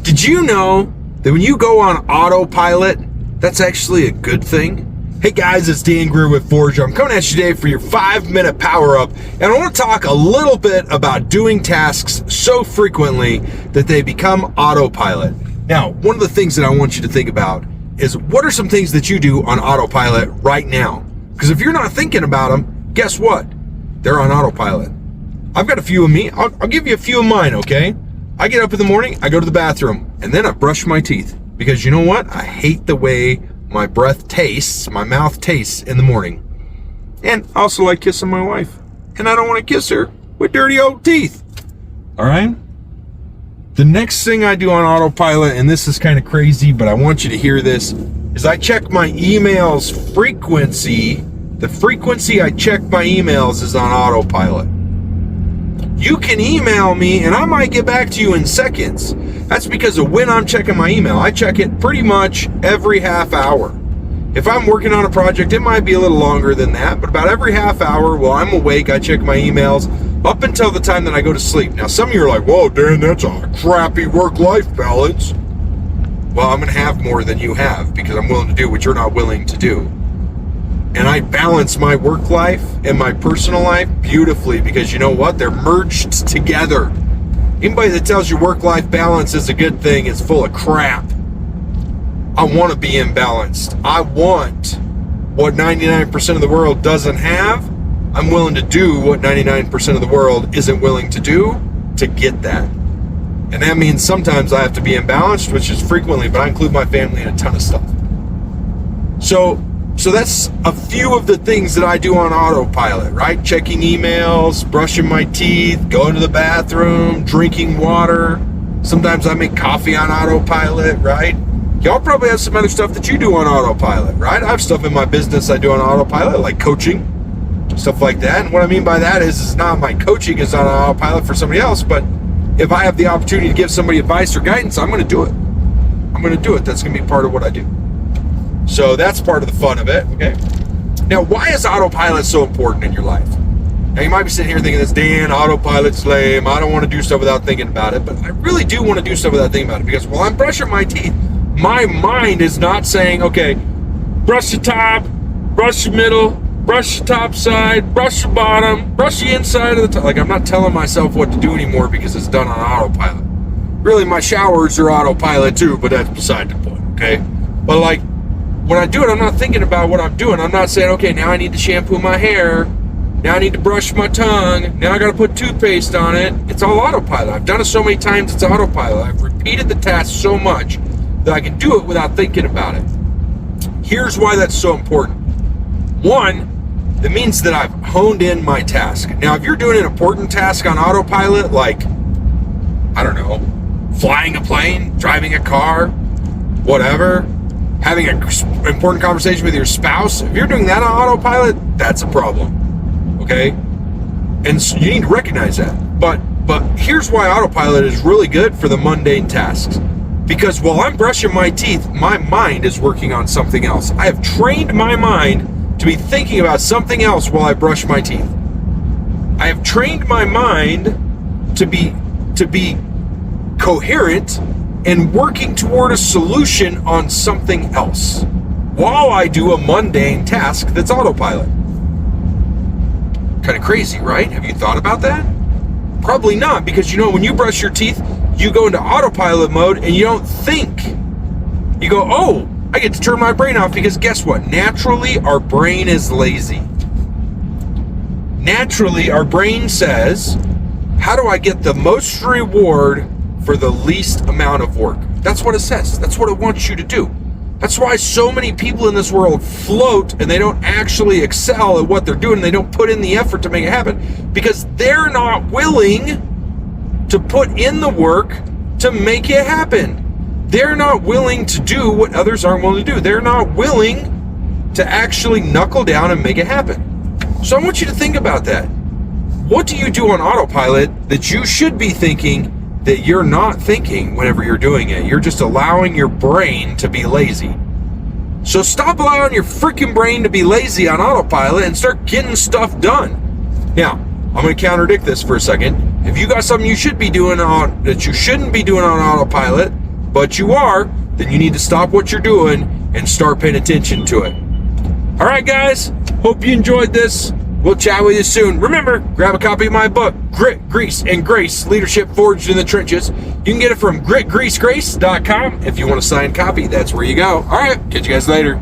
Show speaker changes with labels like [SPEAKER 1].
[SPEAKER 1] Did you know that when you go on autopilot, that's actually a good thing? Hey guys, it's Dan Greer with Forge. I'm coming at you today for your 5-minute power up, and I want to talk a little bit about doing tasks so frequently that they become autopilot. Now, one of the things that I want you to think about is what are some things that you do on autopilot right now? Because if you're not thinking about them, guess what? They're on autopilot. I've got a few of me. I'll give you a few of mine, okay? I get up in the morning, I go to the bathroom, and then I brush my teeth. Because you know what? I hate the way my breath tastes, my mouth tastes in the morning. And I also like kissing my wife. And I don't want to kiss her with dirty old teeth. All right? The next thing I do on autopilot, and this is kind of crazy, but I want you to hear this, is I check my emails frequency. The frequency I check my emails is on autopilot. You can email me and I might get back to you in seconds. That's because of when I'm checking my email. I check it pretty much every half hour. If I'm working on a project, it might be a little longer than that, but about every half hour while I'm awake, I check my emails up until the time that I go to sleep. Now, some of you are like, whoa, Dan, that's a crappy work-life balance. Well, I'm going to have more than you have because I'm willing to do what you're not willing to do. And I balance my work life and my personal life beautifully because you know what? They're merged together. Anybody that tells you work-life balance is a good thing is full of crap. I want to be imbalanced. I want what 99% of the world doesn't have. I'm willing to do what 99% of the world isn't willing to do to get that. And that means sometimes I have to be imbalanced, which is frequently, but I include my family in a ton of stuff. So that's a few of the things that I do on autopilot, right? Checking emails, brushing my teeth, going to the bathroom, drinking water. Sometimes I make coffee on autopilot, right? Y'all probably have some other stuff that you do on autopilot, right? I have stuff in my business I do on autopilot, like coaching, stuff like that. And what I mean by that is it's not my coaching is on autopilot for somebody else, but if I have the opportunity to give somebody advice or guidance, I'm going to do it. I'm going to do it. That's going to be part of what I do. So that's part of the fun of it, okay? Now, why is autopilot so important in your life? Now, you might be sitting here thinking this, Dan, autopilot's lame. I don't want to do stuff without thinking about it. But I really do want to do stuff without thinking about it because while I'm brushing my teeth, my mind is not saying, okay, brush the top, brush the middle, brush the top side, brush the bottom, brush the inside of the top. Like, I'm not telling myself what to do anymore because it's done on autopilot. Really, my showers are autopilot too, but that's beside the point, okay? But like, when I do it, I'm not thinking about what I'm doing. I'm not saying, okay, now I need to shampoo my hair. Now I need to brush my tongue. Now I got to put toothpaste on it. It's all autopilot. I've done it so many times, it's autopilot. I've repeated the task so much that I can do it without thinking about it. Here's why that's so important. One, it means that I've honed in my task. Now, if you're doing an important task on autopilot, like, I don't know, flying a plane, driving a car, whatever, having an important conversation with your spouse, if you're doing that on autopilot, that's a problem, okay? And so you need to recognize that. But here's why autopilot is really good for the mundane tasks. Because while I'm brushing my teeth, my mind is working on something else. I have trained my mind to be thinking about something else while I brush my teeth. I have trained my mind to be coherent and working toward a solution on something else while I do a mundane task that's autopilot. Kind of crazy, right? Have you thought about that? Probably not, because you know, when you brush your teeth, you go into autopilot mode and you don't think. You go, oh, I get to turn my brain off because guess what? Naturally, our brain is lazy. Naturally, our brain says, how do I get the most reward for the least amount of work? That's what it says. That's what it wants you to do. That's why so many people in this world float and they don't actually excel at what they're doing. They don't put in the effort to make it happen because they're not willing to put in the work to make it happen. They're not willing to do what others aren't willing to do. They're not willing to actually knuckle down and make it happen. So I want you to think about that. What do you do on autopilot that you should be thinking that you're not thinking whenever you're doing it? You're just allowing your brain to be lazy. So stop allowing your freaking brain to be lazy on autopilot and start getting stuff done. Now, I'm going to contradict this for a second. If you got something you should be doing that you shouldn't be doing on autopilot, but you are, then you need to stop what you're doing and start paying attention to it. All right, guys, hope you enjoyed this. We'll chat with you soon. Remember, grab a copy of my book, Grit, Grease, and Grace, Leadership Forged in the Trenches. You can get it from gritgreasegrace.com. If you want a signed copy, that's where you go. All right, catch you guys later.